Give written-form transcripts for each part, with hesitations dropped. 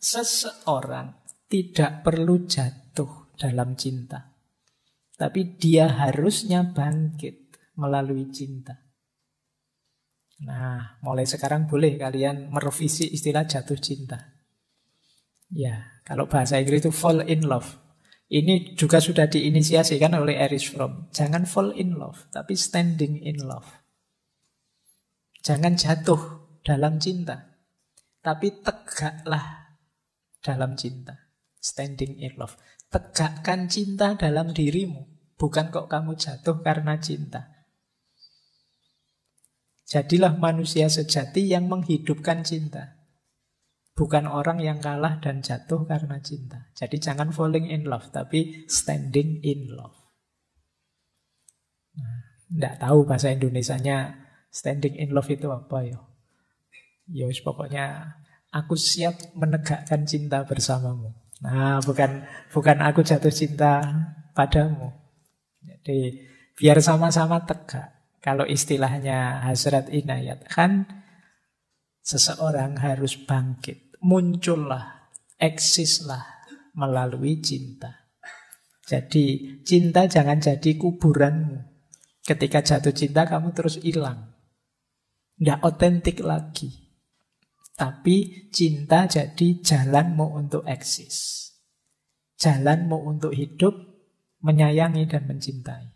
seseorang tidak perlu jatuh dalam cinta, tapi dia harusnya bangkit melalui cinta. Nah, mulai sekarang boleh kalian merevisi istilah jatuh cinta. Ya, kalau bahasa Inggris itu fall in love. Ini juga sudah diinisiasikan oleh Erich Fromm. Jangan fall in love, tapi standing in love. Jangan jatuh dalam cinta, tapi tegaklah dalam cinta. Standing in love. Tegakkan cinta dalam dirimu. Bukan kok kamu jatuh karena cinta. Jadilah manusia sejati yang menghidupkan cinta. Bukan orang yang kalah dan jatuh karena cinta. Jadi jangan falling in love, tapi standing in love. Nggak tahu bahasa Indonesianya standing in love itu apa ya. Ya pokoknya aku siap menegakkan cinta bersamamu. Nah, bukan aku jatuh cinta padamu. Jadi biar sama-sama tegak. Kalau istilahnya Hazrat Inayat Khan, seseorang harus bangkit, muncullah, eksislah melalui cinta. Jadi cinta jangan jadi kuburanmu. Ketika jatuh cinta kamu terus hilang. Nggak otentik lagi. Tapi cinta jadi jalanmu untuk eksis. Jalanmu untuk hidup, menyayangi dan mencintai.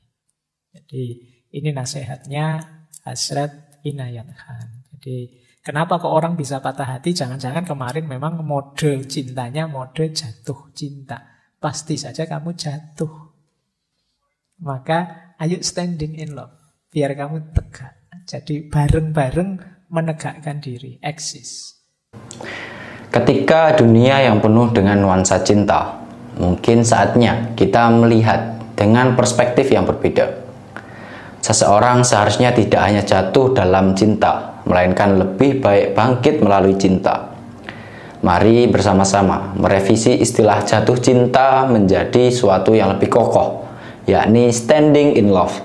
Jadi ini nasihatnya Hazrat Inayat Khan. Jadi kenapa kok orang bisa patah hati? Jangan-jangan kemarin memang mode cintanya mode jatuh cinta. Pasti saja kamu jatuh. Maka ayo standing in love. Biar kamu tegak. Jadi bareng-bareng menegakkan diri. Eksis. Ketika dunia yang penuh dengan nuansa cinta, mungkin saatnya kita melihat dengan perspektif yang berbeda. Seseorang seharusnya tidak hanya jatuh dalam cinta, melainkan lebih baik bangkit melalui cinta. Mari bersama-sama merevisi istilah jatuh cinta menjadi suatu yang lebih kokoh, yakni standing in love.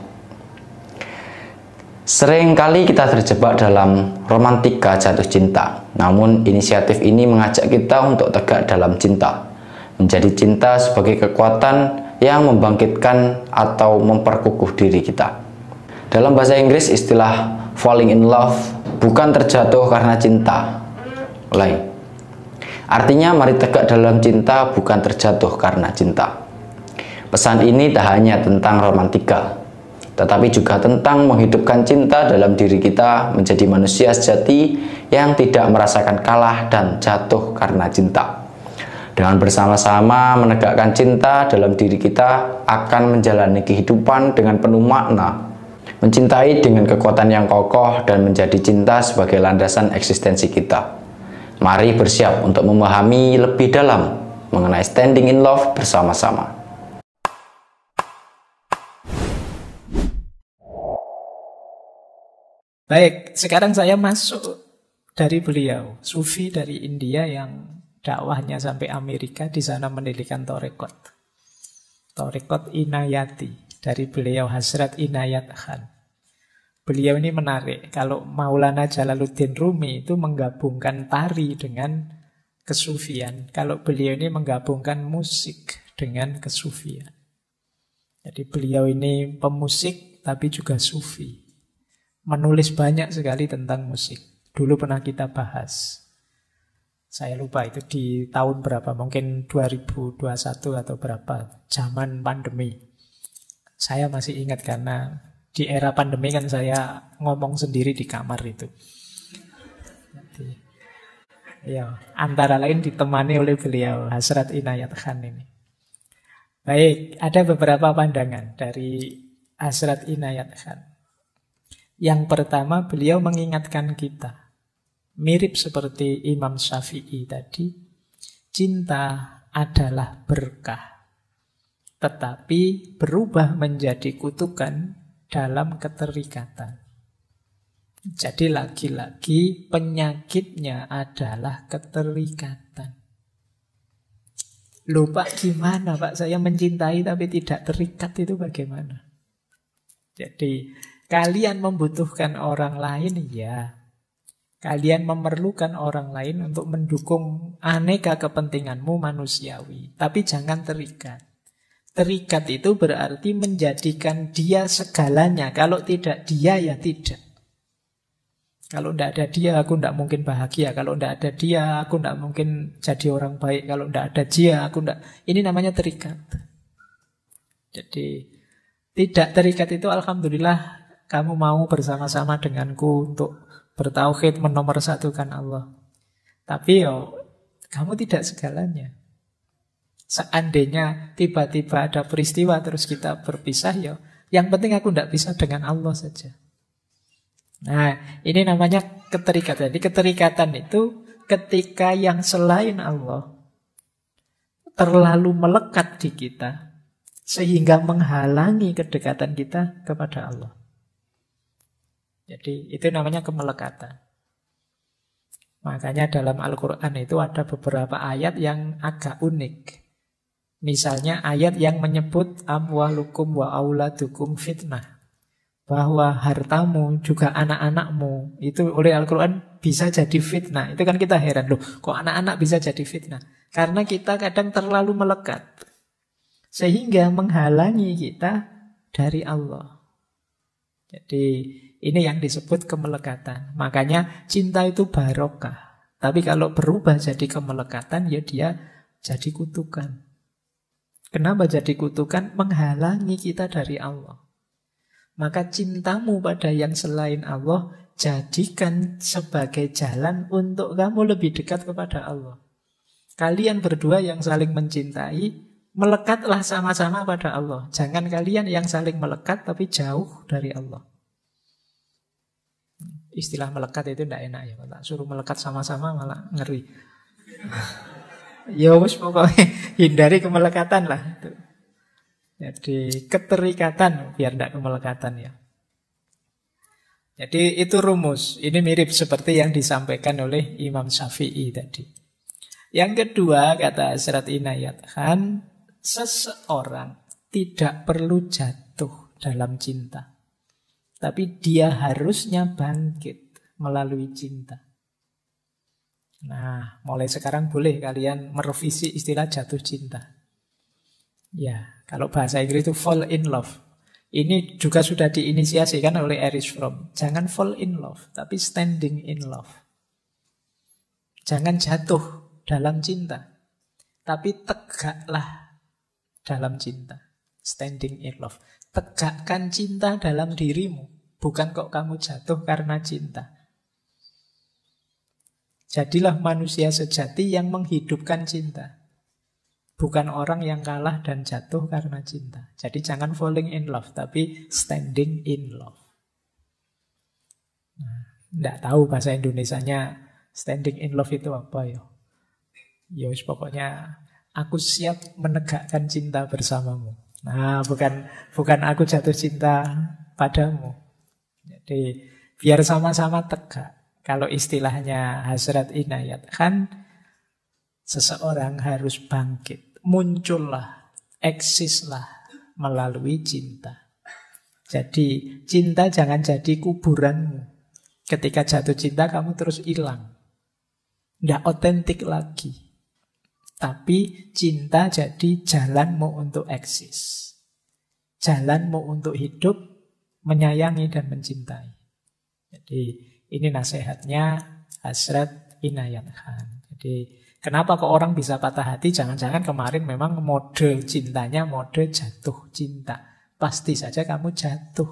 Seringkali kita terjebak dalam romantika jatuh cinta, namun inisiatif ini mengajak kita untuk tegak dalam cinta, menjadi cinta sebagai kekuatan yang membangkitkan atau memperkukuh diri kita. Dalam bahasa Inggris, istilah falling in love bukan terjatuh karena cinta. Lain. Artinya mari tegak dalam cinta, bukan terjatuh karena cinta. Pesan ini tak hanya tentang romantika, tetapi juga tentang menghidupkan cinta dalam diri kita menjadi manusia sejati yang tidak merasakan kalah dan jatuh karena cinta. Dengan bersama-sama menegakkan cinta dalam diri kita akan menjalani kehidupan dengan penuh makna. Mencintai dengan kekuatan yang kokoh dan menjadi cinta sebagai landasan eksistensi kita. Mari bersiap untuk memahami lebih dalam mengenai standing in love bersama-sama. Baik, sekarang saya masuk dari beliau, Sufi dari India yang dakwahnya sampai Amerika, di sana mendirikan Torekot. Torekot Inayati dari beliau Hazrat Inayat Khan. Beliau ini menarik. Kalau Maulana Jalaluddin Rumi itu menggabungkan tari dengan kesufian. Kalau beliau ini menggabungkan musik dengan kesufian. Jadi beliau ini pemusik tapi juga sufi. Menulis banyak sekali tentang musik. Dulu pernah kita bahas. Saya lupa itu di tahun berapa. Mungkin 2021 atau berapa. Zaman pandemi. Saya masih ingat karena di era pandemi kan saya ngomong sendiri di kamar itu. Jadi, ya, antara lain ditemani oleh beliau, Hazrat Inayat Khan ini. Baik, ada beberapa pandangan dari Hazrat Inayat Khan. Yang pertama, beliau mengingatkan kita, mirip seperti Imam Syafi'i tadi, cinta adalah berkah, tetapi berubah menjadi kutukan dalam keterikatan. Jadi lagi-lagi penyakitnya adalah keterikatan. Lupa gimana Pak, saya mencintai tapi tidak terikat itu bagaimana? Jadi kalian membutuhkan orang lain ya. Kalian memerlukan orang lain untuk mendukung aneka kepentinganmu manusiawi. Tapi jangan terikat. Terikat itu berarti menjadikan dia segalanya. Kalau tidak dia, ya tidak. Kalau tidak ada dia, aku tidak mungkin bahagia. Kalau tidak ada dia, aku tidak mungkin jadi orang baik. Kalau tidak ada dia, aku tidak. Ini namanya terikat. Jadi tidak terikat itu alhamdulillah kamu mau bersama-sama denganku untuk bertauhid, menomorsatukan Allah. Tapi kamu tidak segalanya. Seandainya tiba-tiba ada peristiwa terus kita berpisah, yang penting aku tidak bisa dengan Allah saja. Nah, ini namanya keterikatan. Jadi keterikatan itu ketika yang selain Allah terlalu melekat di kita sehingga menghalangi kedekatan kita kepada Allah. Jadi itu namanya kemelekatan. Makanya dalam Al-Quran itu ada beberapa ayat yang agak unik. Misalnya ayat yang menyebut amwalukum wa auladukum fitnah. Bahwa hartamu juga anak-anakmu itu oleh Al-Quran bisa jadi fitnah. Itu kan kita heran, loh kok anak-anak bisa jadi fitnah? Karena kita kadang terlalu melekat sehingga menghalangi kita dari Allah. Jadi ini yang disebut kemelekatan. Makanya cinta itu barokah. Tapi kalau berubah jadi kemelekatan, ya dia jadi kutukan. Kenapa jadi kutukan? Menghalangi kita dari Allah. Maka cintamu pada yang selain Allah jadikan sebagai jalan untuk kamu lebih dekat kepada Allah. Kalian berdua yang saling mencintai, melekatlah sama-sama pada Allah. Jangan kalian yang saling melekat tapi jauh dari Allah. Istilah melekat itu tidak enak ya. Kalau suruh melekat sama-sama malah ngeri. Ya wis pokoknya hindari kemelekatan lah. Jadi keterikatan biar tidak kemelekatan ya. Jadi itu rumus. Ini mirip seperti yang disampaikan oleh Imam Syafi'i tadi. Yang kedua kata Hasrat Inayat Khan, seseorang tidak perlu jatuh dalam cinta. Tapi dia harusnya bangkit melalui cinta. Nah, mulai sekarang boleh kalian merevisi istilah jatuh cinta. Ya, kalau bahasa Inggris itu fall in love. Ini juga sudah diinisiasikan oleh Erich Fromm. Jangan fall in love, tapi standing in love. Jangan jatuh dalam cinta, tapi tegaklah dalam cinta. Standing in love. Tegakkan cinta dalam dirimu. Bukan kok kamu jatuh karena cinta. Jadilah manusia sejati yang menghidupkan cinta. Bukan orang yang kalah dan jatuh karena cinta. Jadi jangan falling in love, tapi standing in love. Nggak tahu bahasa Indonesianya standing in love itu apa ya. Ya pokoknya aku siap menegakkan cinta bersamamu. Nah, bukan aku jatuh cinta padamu. Jadi biar sama-sama tegak. Kalau istilahnya Hasrat Inayat Khan, seseorang harus bangkit, muncullah, eksislah melalui cinta. Jadi cinta jangan jadi kuburanmu. Ketika jatuh cinta kamu terus hilang. Tidak otentik lagi. Tapi cinta jadi jalanmu untuk eksis. Jalanmu untuk hidup, menyayangi dan mencintai. Jadi ini nasihatnya Hasrat Inayat Khan. Jadi kenapa kok orang bisa patah hati? Jangan-jangan kemarin memang mode cintanya mode jatuh cinta. Pasti saja kamu jatuh.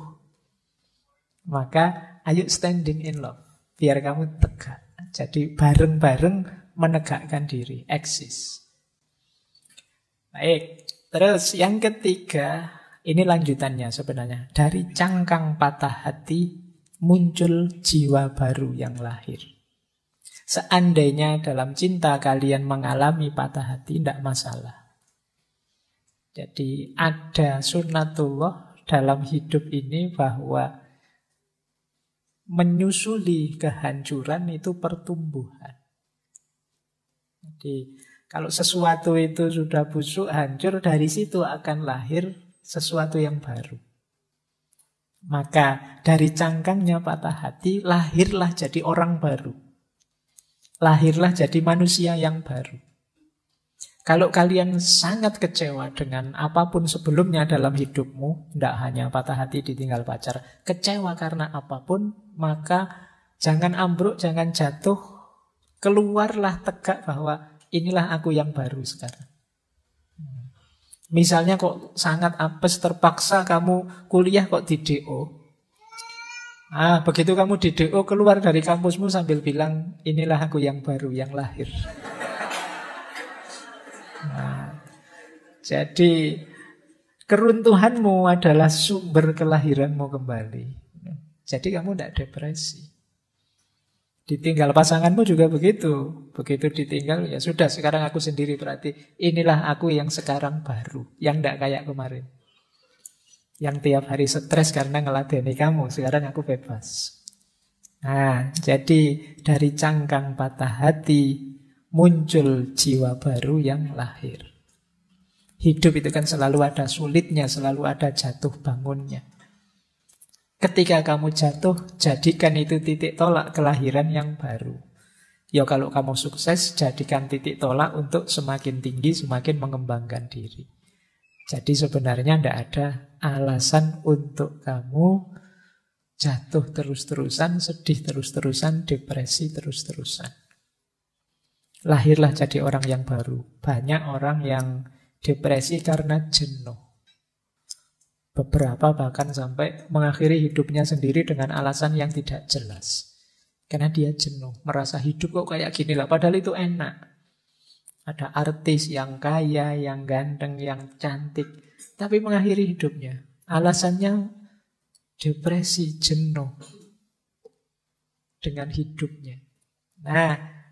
Maka ayo standing in love. Biar kamu tegak. Jadi bareng-bareng menegakkan diri. Eksis. Baik. Terus yang ketiga. Ini lanjutannya sebenarnya. Dari cangkang patah hati muncul jiwa baru yang lahir. Seandainya dalam cinta kalian mengalami patah hati, tidak masalah. Jadi ada sunnatullah dalam hidup ini bahwa menyusuli kehancuran itu pertumbuhan. Jadi kalau sesuatu itu sudah busuk, hancur, dari situ akan lahir sesuatu yang baru. Maka dari cangkangnya patah hati, lahirlah jadi orang baru. Lahirlah jadi manusia yang baru. Kalau kalian sangat kecewa dengan apapun sebelumnya dalam hidupmu, tidak hanya patah hati ditinggal pacar, kecewa karena apapun, maka jangan ambruk, jangan jatuh, keluarlah tegak bahwa inilah aku yang baru sekarang. Misalnya kok sangat apes, terpaksa kamu kuliah kok di DO. Begitu kamu di DO, keluar dari kampusmu sambil bilang, inilah aku yang baru, yang lahir. Jadi keruntuhanmu adalah sumber kelahiranmu kembali. Jadi kamu tidak depresi. Ditinggal pasanganmu juga begitu. Begitu ditinggal, ya sudah, sekarang aku sendiri, berarti inilah aku yang sekarang baru, yang tidak kayak kemarin. Yang tiap hari stres karena ngeladeni kamu, sekarang aku bebas. Jadi dari cangkang patah hati muncul jiwa baru yang lahir. Hidup itu kan selalu ada sulitnya, selalu ada jatuh bangunnya. Ketika kamu jatuh, jadikan itu titik tolak kelahiran yang baru. Ya kalau kamu sukses, jadikan titik tolak untuk semakin tinggi, semakin mengembangkan diri. Jadi sebenarnya tidak ada alasan untuk kamu jatuh terus-terusan, sedih terus-terusan, depresi terus-terusan. Lahirlah jadi orang yang baru. Banyak orang yang depresi karena jenuh. Beberapa bahkan sampai mengakhiri hidupnya sendiri dengan alasan yang tidak jelas. Karena dia jenuh, merasa hidup kok kayak gini lah, padahal itu enak. Ada artis yang kaya, yang ganteng, yang cantik, tapi mengakhiri hidupnya. Alasannya depresi, jenuh dengan hidupnya.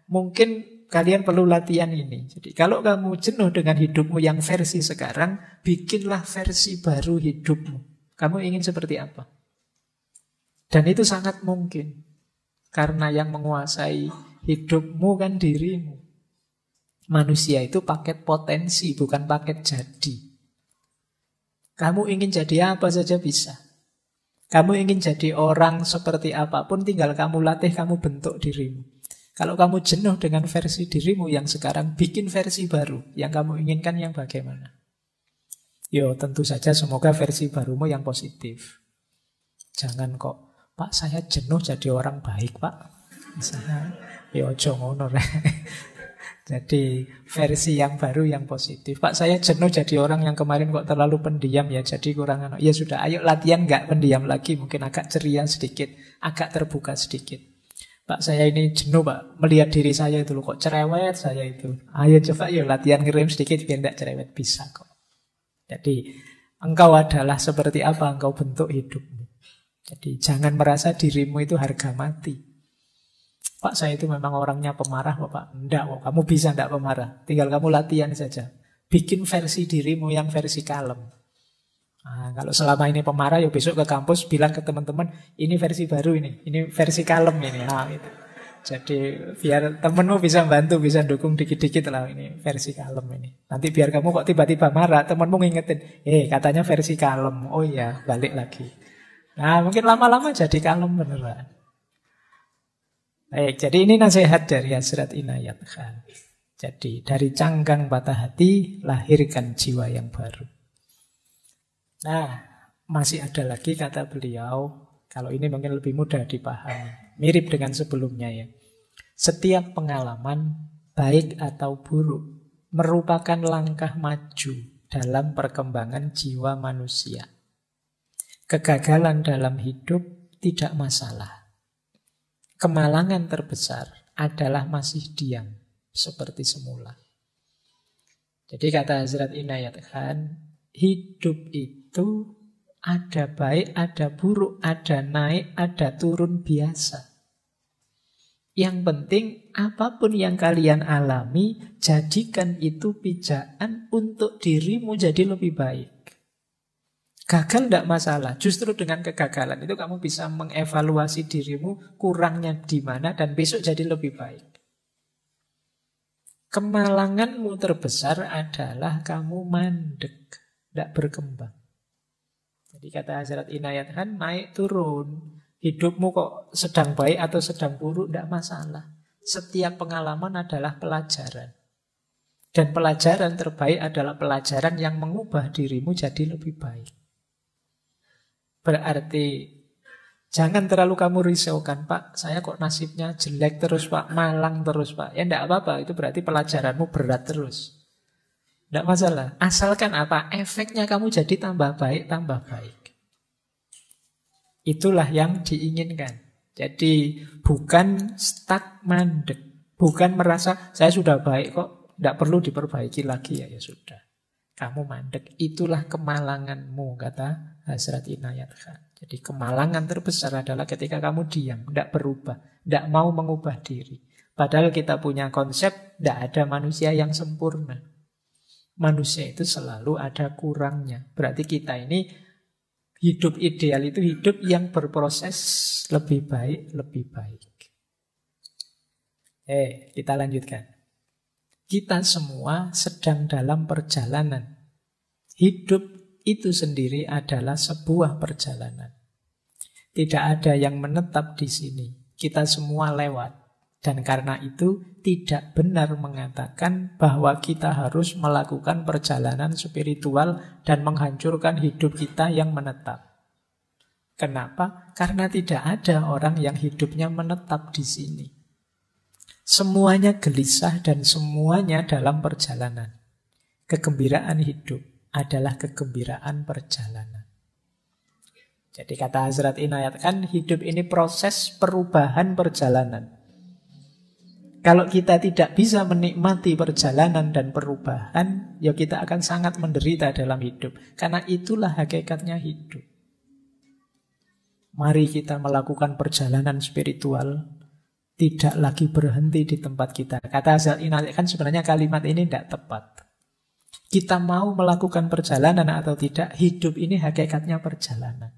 Mungkin kalian perlu latihan ini. Jadi kalau kamu jenuh dengan hidupmu yang versi sekarang, bikinlah versi baru hidupmu. Kamu ingin seperti apa? Dan itu sangat mungkin. Karena yang menguasai hidupmu kan dirimu. Manusia itu paket potensi, bukan paket jadi. Kamu ingin jadi apa saja bisa. Kamu ingin jadi orang seperti apapun, tinggal kamu latih, kamu bentuk dirimu. Kalau kamu jenuh dengan versi dirimu yang sekarang, bikin versi baru. Yang kamu inginkan yang bagaimana? Tentu saja semoga versi barumu yang positif. Jangan kok, Pak saya jenuh jadi orang baik Pak. Misalnya, ojo ngono. Jadi versi yang baru yang positif. Pak saya jenuh jadi orang yang kemarin kok terlalu pendiam ya, jadi kurang. Ya sudah, ayo latihan nggak pendiam lagi, mungkin agak ceria sedikit, agak terbuka sedikit. Pak saya ini jenuh Pak, melihat diri saya itu loh, kok cerewet saya itu. Ayo coba latihan ngerem sedikit biar tidak cerewet, bisa kok. Jadi engkau adalah seperti apa engkau bentuk hidupmu. Jadi jangan merasa dirimu itu harga mati. Pak saya itu memang orangnya pemarah kok Pak. Enggak kok, kamu bisa enggak pemarah. Tinggal kamu latihan saja. Bikin versi dirimu yang versi kalem. Kalau selama ini pemarah, besok ke kampus bilang ke teman-teman, ini versi baru ini versi kalem ini. Gitu. Jadi biar temenmu bisa bantu, bisa dukung dikit-dikit lah, ini versi kalem ini. Nanti biar kamu kok tiba-tiba marah, temenmu ngingetin, katanya versi kalem. Oh iya, balik lagi. Mungkin lama-lama jadi kalem beneran. Baik, jadi ini nasihat dari Hazrat Inayat Khan. Jadi dari cangkang patah hati, lahirkan jiwa yang baru. Masih ada lagi kata beliau, kalau ini mungkin lebih mudah dipahami, mirip dengan sebelumnya ya. Setiap pengalaman, baik atau buruk, merupakan langkah maju dalam perkembangan jiwa manusia. Kegagalan dalam hidup tidak masalah. Kemalangan terbesar adalah masih diam, seperti semula. Jadi kata Hazrat Inayat Khan, hidup itu ada baik, ada buruk, ada naik, ada turun biasa. Yang penting apapun yang kalian alami, jadikan itu pijakan untuk dirimu jadi lebih baik. Gagal tidak masalah, justru dengan kegagalan itu kamu bisa mengevaluasi dirimu, kurangnya di mana, dan besok jadi lebih baik. Kemalanganmu terbesar adalah kamu mandek, tidak berkembang. Jadi kata Hazrat Inayat Khan, naik turun. Hidupmu kok sedang baik atau sedang buruk, tidak masalah. Setiap pengalaman adalah pelajaran. Dan pelajaran terbaik adalah pelajaran yang mengubah dirimu jadi lebih baik. Berarti jangan terlalu kamu risaukan, Pak, saya kok nasibnya jelek terus, Pak, malang terus, Pak. Ya tidak apa-apa, itu berarti pelajaranmu berat terus. Tidak masalah. Asalkan apa? Efeknya kamu jadi tambah baik, tambah baik. Itulah yang diinginkan. Jadi bukan stuck mandek. Bukan merasa saya sudah baik kok, tidak perlu diperbaiki lagi, ya sudah. Kamu mandek. Itulah kemalanganmu, kata Hazrat Inayat Khan. Jadi kemalangan terbesar adalah ketika kamu diam, tidak berubah, tidak mau mengubah diri. Padahal kita punya konsep, tidak ada manusia yang sempurna. Manusia itu selalu ada kurangnya. Berarti kita ini hidup ideal itu hidup yang berproses lebih baik, lebih baik. Kita lanjutkan. Kita semua sedang dalam perjalanan. Hidup itu sendiri adalah sebuah perjalanan. Tidak ada yang menetap di sini. Kita semua lewat. Dan karena itu tidak benar mengatakan bahwa kita harus melakukan perjalanan spiritual dan menghancurkan hidup kita yang menetap. Kenapa? Karena tidak ada orang yang hidupnya menetap di sini. Semuanya gelisah dan semuanya dalam perjalanan. Kegembiraan hidup adalah kegembiraan perjalanan. Jadi kata Hazrat Inayat Khan, hidup ini proses perubahan perjalanan. Kalau kita tidak bisa menikmati perjalanan dan perubahan, ya kita akan sangat menderita dalam hidup. Karena itulah hakikatnya hidup. Mari kita melakukan perjalanan spiritual, tidak lagi berhenti di tempat kita. Kata Hazrat Inayat Khan, sebenarnya kalimat ini tidak tepat. Kita mau melakukan perjalanan atau tidak, hidup ini hakikatnya perjalanan.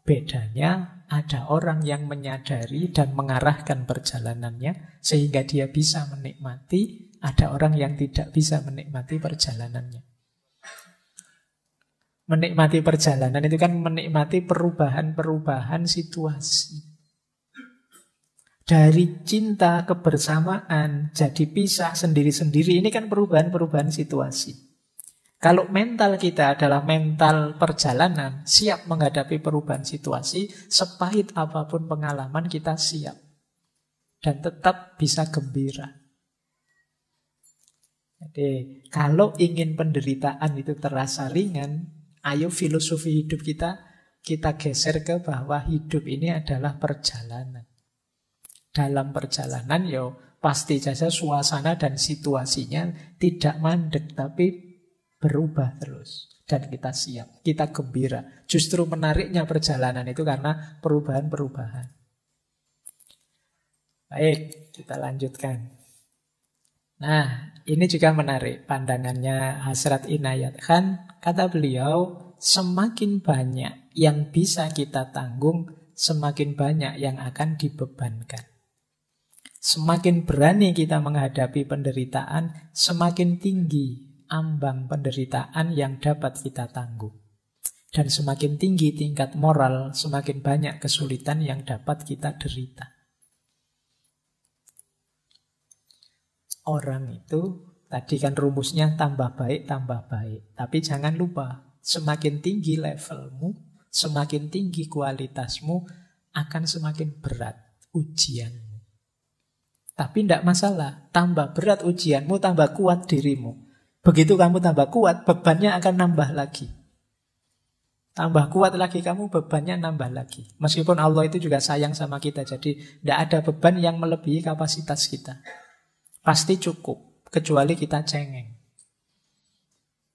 Bedanya ada orang yang menyadari dan mengarahkan perjalanannya sehingga dia bisa menikmati, ada orang yang tidak bisa menikmati perjalanannya. Menikmati perjalanan itu kan menikmati perubahan-perubahan situasi. Dari cinta kebersamaan jadi pisah sendiri-sendiri, ini kan perubahan-perubahan situasi. Kalau mental kita adalah mental perjalanan, siap menghadapi perubahan situasi, sepahit apapun pengalaman kita siap. Dan tetap bisa gembira. Jadi kalau ingin penderitaan itu terasa ringan, ayo filosofi hidup kita geser ke bahwa hidup ini adalah perjalanan. Dalam perjalanan pasti saja suasana dan situasinya tidak mandek, tapi berubah terus. Dan kita siap, kita gembira. Justru menariknya perjalanan itu karena perubahan-perubahan. Baik, kita lanjutkan. Nah, ini juga menarik pandangannya Hazrat Inayat Khan. Kata beliau, semakin banyak yang bisa kita tanggung, semakin banyak yang akan dibebankan. Semakin berani kita menghadapi penderitaan, semakin tinggi ambang penderitaan yang dapat kita tanggung. Dan semakin tinggi tingkat moral, semakin banyak kesulitan yang dapat kita derita. Orang itu, tadi kan rumusnya tambah baik, tambah baik. Tapi jangan lupa, semakin tinggi levelmu, semakin tinggi kualitasmu, akan semakin berat ujianmu. Tapi tidak masalah, tambah berat ujianmu, tambah kuat dirimu. Begitu kamu tambah kuat, bebannya akan nambah lagi. Tambah kuat lagi kamu, bebannya nambah lagi. Meskipun Allah itu juga sayang sama kita, jadi tidak ada beban yang melebihi kapasitas kita. Pasti cukup, kecuali kita cengeng.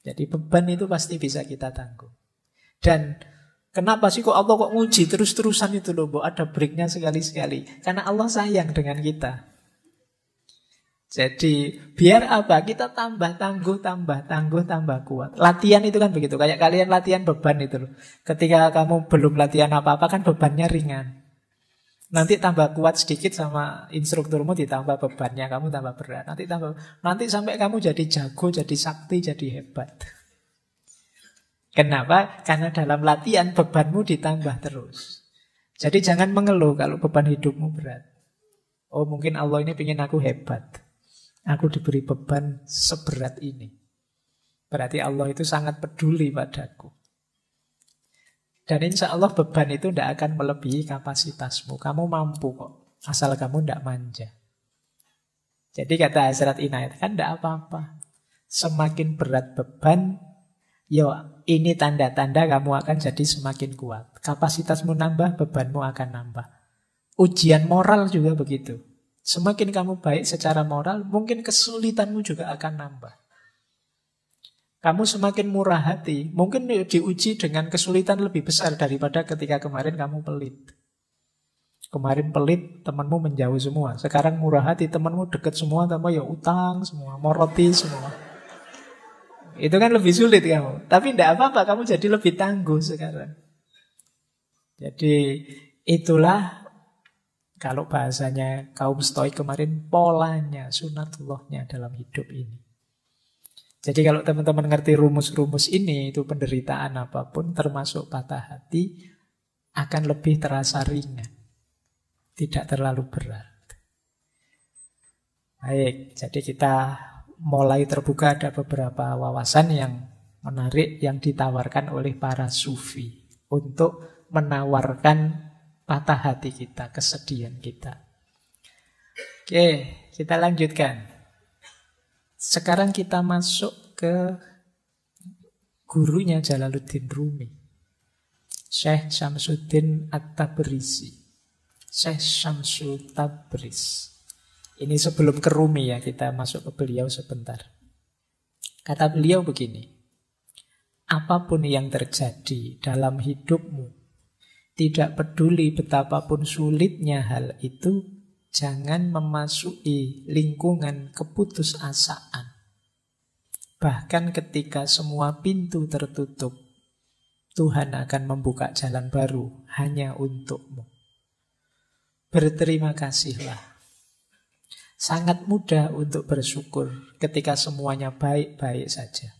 Jadi beban itu pasti bisa kita tanggung. Dan kenapa sih kok Allah kok nguji terus-terusan itu loh, Ada breaknya sekali-sekali. Karena Allah sayang dengan kita. Jadi biar apa? Kita tambah tangguh, tambah kuat. Latihan itu kan begitu. Kayak kalian latihan beban itu loh. Ketika kamu belum latihan apa-apa kan bebannya ringan. Nanti tambah kuat sedikit sama instrukturmu ditambah bebannya, kamu tambah berat. Nanti sampai kamu jadi jago, jadi sakti, jadi hebat. Kenapa? Karena dalam latihan bebanmu ditambah terus. Jadi jangan mengeluh kalau beban hidupmu berat. Oh, mungkin Allah ini ingin aku hebat. Aku diberi beban seberat ini. Berarti Allah itu sangat peduli padaku. Dan insya Allah beban itu tidak akan melebihi kapasitasmu. Kamu mampu kok, asal kamu tidak manja. Jadi kata Hazrat Inayat, kan tidak apa-apa. Semakin berat beban, yo ini tanda-tanda kamu akan jadi semakin kuat. Kapasitasmu nambah, bebanmu akan nambah. Ujian moral juga begitu. Semakin kamu baik secara moral, mungkin kesulitanmu juga akan nambah. Kamu semakin murah hati, mungkin diuji dengan kesulitan lebih besar daripada ketika kemarin kamu pelit. Kemarin pelit, temanmu menjauh semua. Sekarang murah hati, temanmu deket semua, tambah ya utang semua, moroti semua. Itu kan lebih sulit kamu. Tapi tidak apa-apa, kamu jadi lebih tangguh sekarang. Jadi itulah, kalau bahasanya kaum Stoik kemarin, polanya, sunatullahnya dalam hidup ini. Jadi kalau teman-teman ngerti rumus-rumus ini, itu penderitaan apapun, termasuk patah hati, akan lebih terasa ringan. Tidak terlalu berat. Baik, jadi kita mulai terbuka, ada beberapa wawasan yang menarik yang ditawarkan oleh para sufi untuk menawarkan patah hati kita, kesedihan kita. Oke, kita lanjutkan. Sekarang kita masuk ke gurunya Jalaluddin Rumi, Syekh Syamsuddin At-Tabrizi. Syekh Syamsul Tabriz. Ini sebelum ke Rumi ya, kita masuk ke beliau sebentar. Kata beliau begini, apapun yang terjadi dalam hidupmu, tidak peduli betapapun sulitnya hal itu, jangan memasuki lingkungan keputusasaan. Bahkan ketika semua pintu tertutup, Tuhan akan membuka jalan baru hanya untukmu. Berterima kasihlah. Sangat mudah untuk bersyukur ketika semuanya baik-baik saja.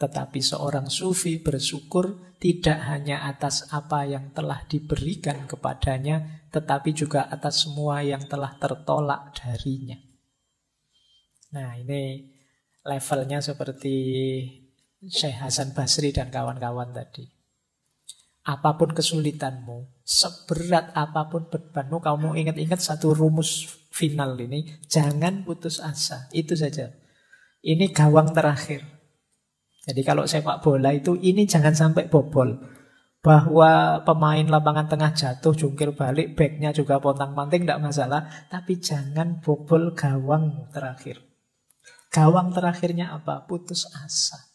Tetapi seorang sufi bersyukur tidak hanya atas apa yang telah diberikan kepadanya, tetapi juga atas semua yang telah tertolak darinya. Nah, ini levelnya seperti Syekh Hasan Basri dan kawan-kawan tadi. Apapun kesulitanmu, seberat apapun bebanmu, kamu ingat-ingat satu rumus final ini, jangan putus asa. Itu saja. Ini gawang terakhir. Jadi kalau sepak bola itu, ini jangan sampai bobol. Bahwa pemain lapangan tengah jatuh, jungkir balik, backnya juga pontang-panting, tidak masalah. Tapi jangan bobol gawang terakhir. Gawang terakhirnya apa? Putus asa.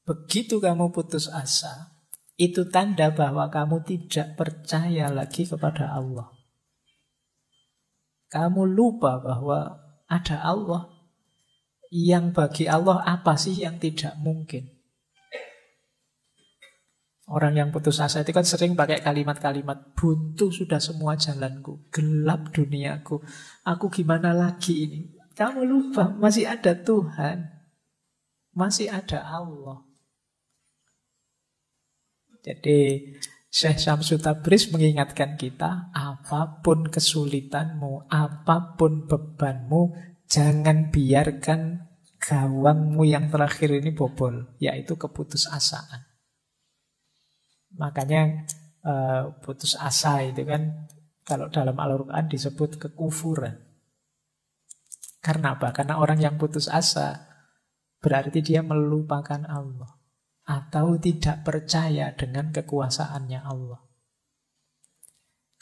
Begitu kamu putus asa, itu tanda bahwa kamu tidak percaya lagi kepada Allah. Kamu lupa bahwa ada Allah. Yang bagi Allah apa sih yang tidak mungkin? Orang yang putus asa itu kan sering pakai kalimat-kalimat, buntu sudah semua jalanku, gelap duniaku, aku gimana lagi ini? Kamu lupa masih ada Tuhan, masih ada Allah. Jadi Syekh Syamsul Tabriz mengingatkan kita, apapun kesulitanmu, apapun bebanmu, jangan biarkan gawangmu yang terakhir ini bobol, yaitu keputusasaan. Makanya putus asa itu kan kalau dalam Al-Quran disebut kekufuran. Karena apa? Karena orang yang putus asa berarti dia melupakan Allah atau tidak percaya dengan kekuasaannya Allah.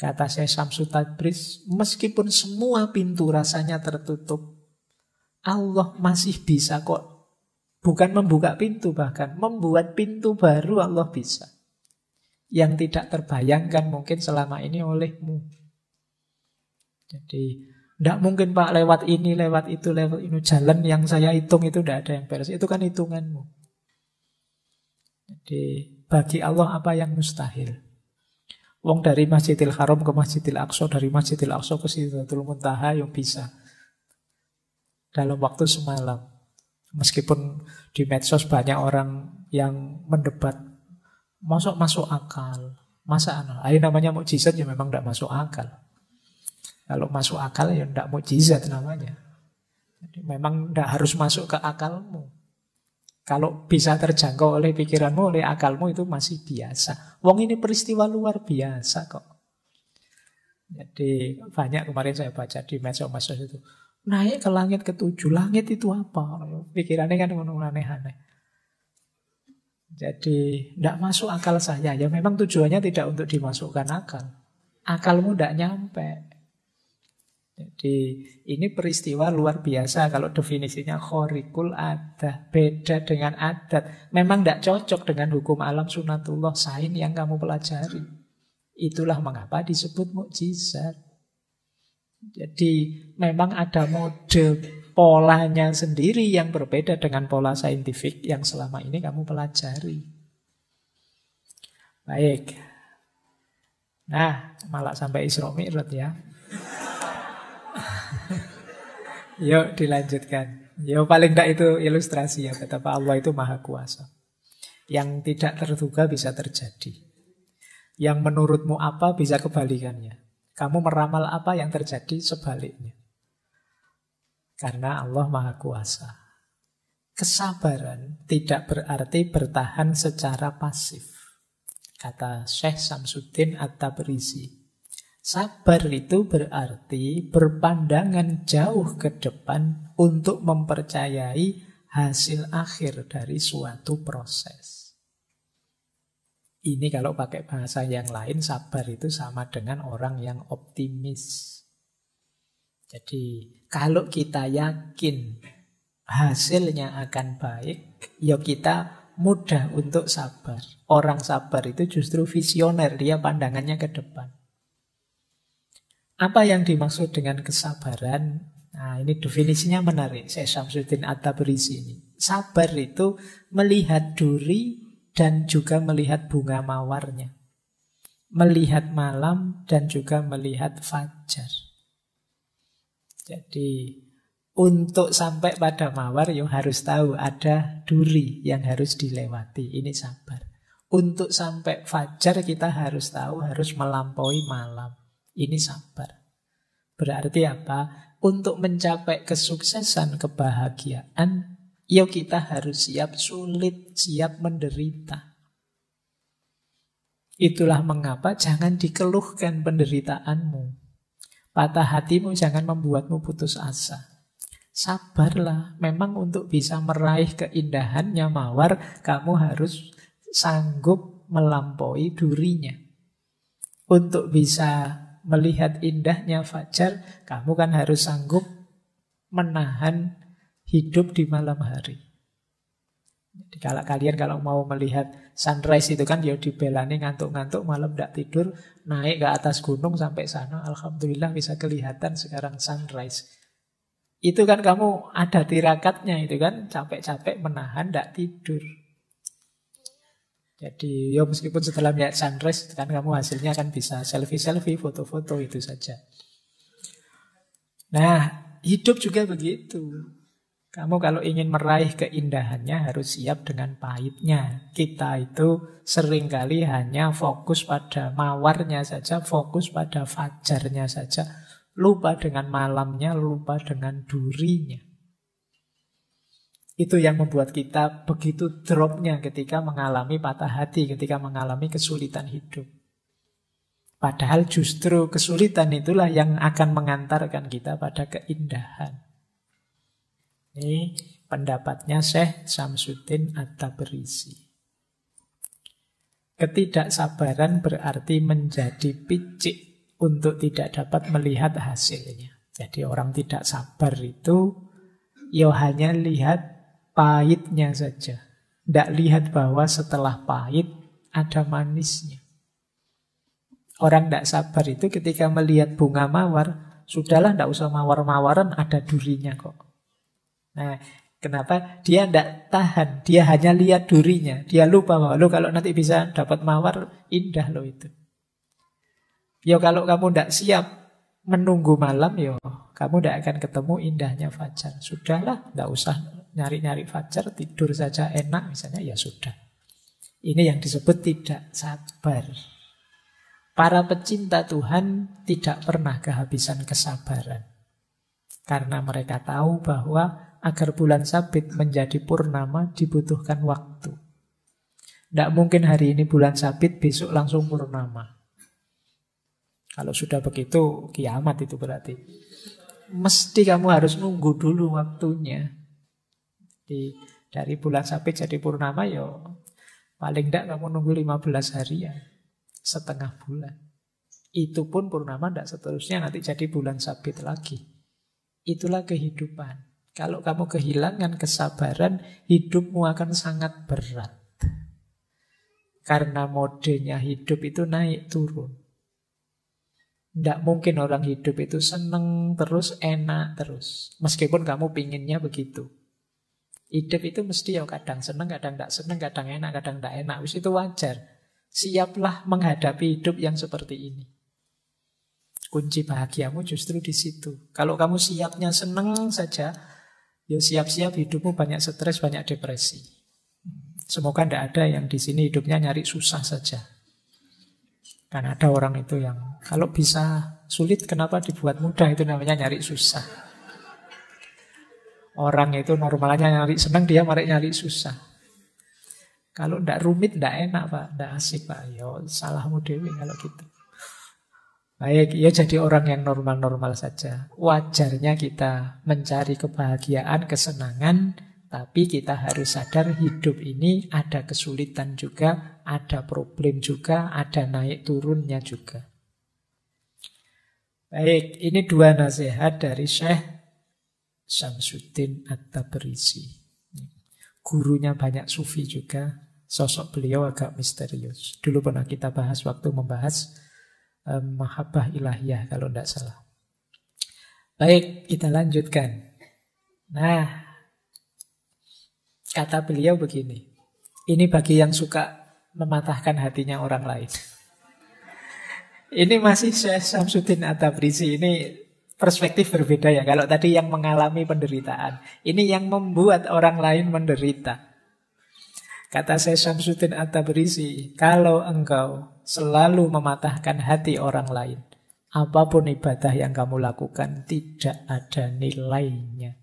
Kata Syekh Syamsul Tabriz, meskipun semua pintu rasanya tertutup, Allah masih bisa kok. Bukan membuka pintu, bahkan membuat pintu baru Allah bisa. Yang tidak terbayangkan mungkin selama ini olehmu. Jadi tidak mungkin Pak lewat ini, lewat itu, lewat ini. Jalan yang saya hitung itu tidak ada yang beres. Itu kan hitunganmu. Jadi bagi Allah apa yang mustahil? Wong dari Masjidil Haram ke Masjidil Aqsa, dari Masjidil Aqsa ke Sidratul Muntaha yang bisa dalam waktu semalam. Meskipun di medsos banyak orang yang mendebat, masuk akal. Masa ini namanya mukjizat ya memang tidak masuk akal. Kalau masuk akal ya tidak mukjizat namanya. Jadi memang tidak harus masuk ke akalmu. Kalau bisa terjangkau oleh pikiranmu, oleh akalmu itu masih biasa. Wong ini peristiwa luar biasa kok. Jadi banyak kemarin saya baca di medsos itu. Naik ke langit ke-7, langit itu apa? Pikirannya kan aneh-aneh. Jadi tidak masuk akal saya. Ya memang tujuannya tidak untuk dimasukkan akal. Akalmu tidak nyampe. Jadi ini peristiwa luar biasa. Kalau definisinya khorikul adat, beda dengan adat. Memang tidak cocok dengan hukum alam sunatullah sain yang kamu pelajari. Itulah mengapa disebut mukjizat. Jadi memang ada mode polanya sendiri yang berbeda dengan pola saintifik yang selama ini kamu pelajari. Baik. Nah, malah sampai Isra Mi'raj ya. Yuk dilanjutkan. Yuk paling tidak itu ilustrasi ya betapa Allah itu maha kuasa. Yang tidak terduga bisa terjadi. Yang menurutmu apa bisa kebalikannya. Kamu meramal apa yang terjadi sebaliknya. Karena Allah maha kuasa. Kesabaran tidak berarti bertahan secara pasif. Kata Syekh Samsuddin At-Tabrizi. Sabar itu berarti berpandangan jauh ke depan untuk mempercayai hasil akhir dari suatu proses. Ini kalau pakai bahasa yang lain, sabar itu sama dengan orang yang optimis. Jadi kalau kita yakin hasilnya akan baik, ya kita mudah untuk sabar. Orang sabar itu justru visioner, dia pandangannya ke depan. Apa yang dimaksud dengan kesabaran? Nah, ini definisinya menarik. Syekh Samsuddin At-Tabrizi ini. Sabar itu melihat duri dan juga melihat bunga mawarnya. Melihat malam dan juga melihat fajar. Jadi untuk sampai pada mawar ya harus tahu ada duri yang harus dilewati. Ini sabar. Untuk sampai fajar kita harus tahu harus melampaui malam. Ini sabar. Berarti apa? Untuk mencapai kesuksesan, kebahagiaan, ya kita harus siap sulit, siap menderita. Itulah mengapa jangan dikeluhkan penderitaanmu. Patah hatimu jangan membuatmu putus asa. Sabarlah, memang untuk bisa meraih keindahannya mawar, kamu harus sanggup melampaui durinya. Untuk bisa melihat indahnya fajar, kamu kan harus sanggup menahan hidup di malam hari. Jadi kalau mau melihat sunrise itu kan ya dibelani ngantuk-ngantuk malam tidak tidur, naik ke atas gunung sampai sana, alhamdulillah bisa kelihatan sekarang sunrise. Itu kan kamu ada tirakatnya itu kan, capek-capek menahan tidak tidur. Jadi ya meskipun setelah melihat sunrise kan kamu hasilnya kan bisa selfie-selfie, foto-foto itu saja. Nah, hidup juga begitu. Kamu kalau ingin meraih keindahannya harus siap dengan pahitnya. Kita itu seringkali hanya fokus pada mawarnya saja, fokus pada fajarnya saja. Lupa dengan malamnya, lupa dengan durinya. Itu yang membuat kita begitu dropnya ketika mengalami patah hati, ketika mengalami kesulitan hidup. Padahal justru kesulitan itulah yang akan mengantarkan kita pada keindahan. Ini pendapatnya Syekh Samsuddin At-Tabrizi. Ketidaksabaran berarti menjadi picik untuk tidak dapat melihat hasilnya. Jadi orang tidak sabar itu ya hanya lihat pahitnya saja. Tidak lihat bahwa setelah pahit ada manisnya. Orang tidak sabar itu ketika melihat bunga mawar, sudahlah tidak usah mawar-mawaran, ada durinya kok. Nah, kenapa? Dia tidak tahan, dia hanya lihat durinya. Dia lupa bahwa kalau nanti bisa dapat mawar, indah loh itu. Ya kalau kamu tidak siap menunggu malam, ya kamu tidak akan ketemu indahnya fajar. Sudahlah, tidak usah nyari-nyari fajar, tidur saja enak misalnya, ya sudah. Ini yang disebut tidak sabar. Para pecinta Tuhan tidak pernah kehabisan kesabaran. Karena mereka tahu bahwa agar bulan sabit menjadi purnama dibutuhkan waktu. Tidak mungkin hari ini bulan sabit, besok langsung purnama. Kalau sudah begitu, kiamat itu berarti. Mesti kamu harus nunggu dulu waktunya. Dari bulan sabit jadi purnama, ya paling tidak kamu nunggu 15 hari ya. Setengah bulan. Itu pun purnama tidak seterusnya nanti jadi bulan sabit lagi. Itulah kehidupan. Kalau kamu kehilangan kesabaran, hidupmu akan sangat berat. Karena modenya hidup itu naik turun. Tidak mungkin orang hidup itu seneng terus, enak terus. Meskipun kamu pinginnya begitu. Hidup itu mesti ya kadang seneng, kadang tidak seneng, kadang enak, kadang tidak enak. Itu wajar. Siaplah menghadapi hidup yang seperti ini. Kunci bahagiamu justru di situ. Kalau kamu siapnya seneng saja, ya siap-siap hidupmu banyak stres, banyak depresi. Semoga tidak ada yang di sini hidupnya nyari susah saja. Kan ada orang itu yang kalau bisa sulit kenapa dibuat mudah, itu namanya nyari susah. Orang itu normalnya nyari senang, dia malah nyari susah. Kalau ndak rumit ndak enak Pak, ndak asik Pak. Yo salahmu dewi kalau gitu. Baik, ya jadi orang yang normal-normal saja. Wajarnya kita mencari kebahagiaan, kesenangan, tapi kita harus sadar hidup ini ada kesulitan juga, ada problem juga, ada naik turunnya juga. Baik, ini dua nasihat dari Syekh Syamsuddin At-Tabrisi. Gurunya banyak sufi juga, sosok beliau agak misterius. Dulu pernah kita bahas waktu membahas Mahabbah Ilahiyah kalau tidak salah. Baik, kita lanjutkan. Nah, kata beliau begini. Ini bagi yang suka mematahkan hatinya orang lain. Ini masih Syekh Syamsuddin At-Tabrisi. Ini perspektif berbeda ya. Kalau tadi yang mengalami penderitaan, ini yang membuat orang lain menderita. Kata Syekh Syamsuddin At-Tabrisi, kalau engkau selalu mematahkan hati orang lain, apapun ibadah yang kamu lakukan tidak ada nilainya.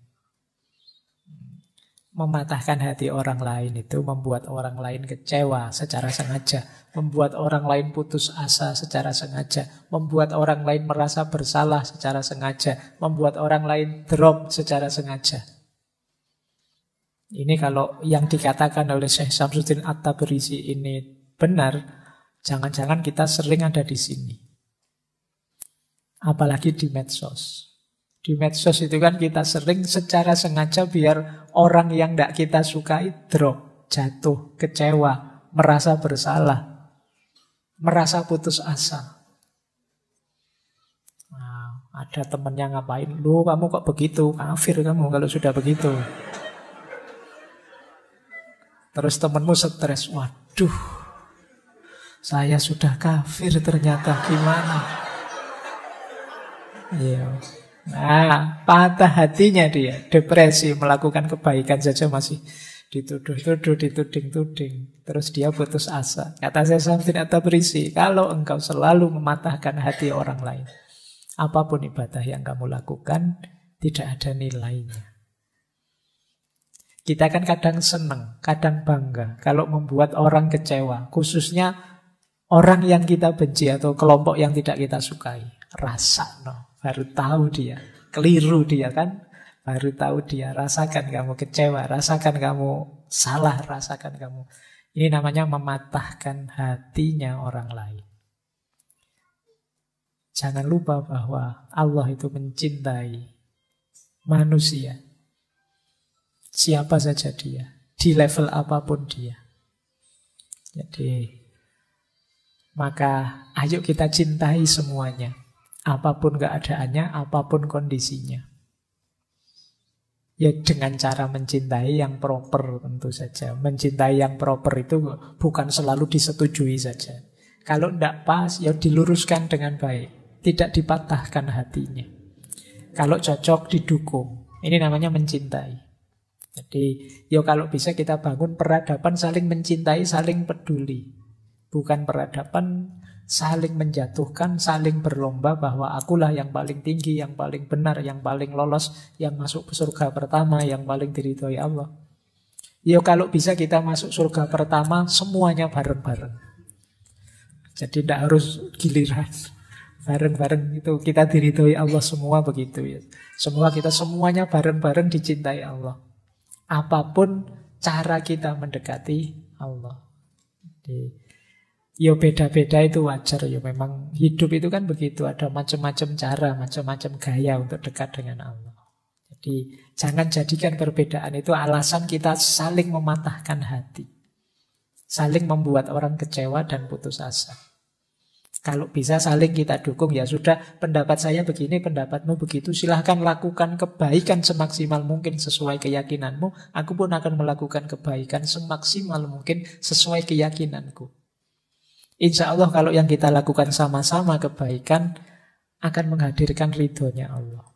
Mematahkan hati orang lain itu membuat orang lain kecewa secara sengaja, membuat orang lain putus asa secara sengaja, membuat orang lain merasa bersalah secara sengaja, membuat orang lain drop secara sengaja. Ini kalau yang dikatakan oleh Syekh Syamsuddin At-Tabrisi ini benar, jangan-jangan kita sering ada di sini. Apalagi di medsos. Di medsos itu kan kita sering secara sengaja biar orang yang tidak kita sukai drop, jatuh, kecewa, merasa bersalah, merasa putus asa. Nah, ada temennya ngapain, lu kamu kok begitu, kafir kamu kalau sudah begitu. Terus temenmu stres, waduh, saya sudah kafir ternyata, gimana? Iya. Nah, patah hatinya dia, depresi, melakukan kebaikan saja masih dituduh-tuduh, dituding-tuding. Terus dia putus asa. Kata Syekh Syamsuddin At-Tabrisi, kalau engkau selalu mematahkan hati orang lain, apapun ibadah yang kamu lakukan, tidak ada nilainya. Kita kan kadang senang, kadang bangga kalau membuat orang kecewa, khususnya orang yang kita benci atau kelompok yang tidak kita sukai. Rasa, baru tahu dia, keliru dia kan, baru tahu dia, rasakan kamu kecewa, rasakan kamu salah, rasakan kamu. Ini namanya mematahkan hatinya orang lain. Jangan lupa bahwa Allah itu mencintai manusia. Siapa saja dia, di level apapun dia. Jadi, maka ayo kita cintai semuanya. Apapun keadaannya, apapun kondisinya. Ya dengan cara mencintai yang proper tentu saja. Mencintai yang proper itu bukan selalu disetujui saja. Kalau tidak pas, ya diluruskan dengan baik. Tidak dipatahkan hatinya. Kalau cocok, didukung. Ini namanya mencintai. Jadi, yo kalau bisa kita bangun peradaban saling mencintai, saling peduli. Bukan peradaban saling menjatuhkan, saling berlomba bahwa akulah yang paling tinggi, yang paling benar, yang paling lolos, yang masuk ke surga pertama, yang paling diridhoi Allah. Yo kalau bisa kita masuk surga pertama semuanya bareng-bareng. Jadi tidak harus giliran. Bareng-bareng itu kita diridhoi Allah semua begitu ya. Semua kita semuanya bareng-bareng dicintai Allah. Apapun cara kita mendekati Allah. Jadi, yo beda-beda itu wajar. Yo memang hidup itu kan begitu. Ada macam-macam cara, macam-macam gaya untuk dekat dengan Allah. Jadi jangan jadikan perbedaan itu alasan kita saling mematahkan hati. Saling membuat orang kecewa dan putus asa. Kalau bisa saling kita dukung, ya sudah, pendapat saya begini, pendapatmu begitu, silahkan lakukan kebaikan semaksimal mungkin sesuai keyakinanmu, aku pun akan melakukan kebaikan semaksimal mungkin sesuai keyakinanku. Insya Allah kalau yang kita lakukan sama-sama kebaikan akan menghadirkan ridhonya Allah.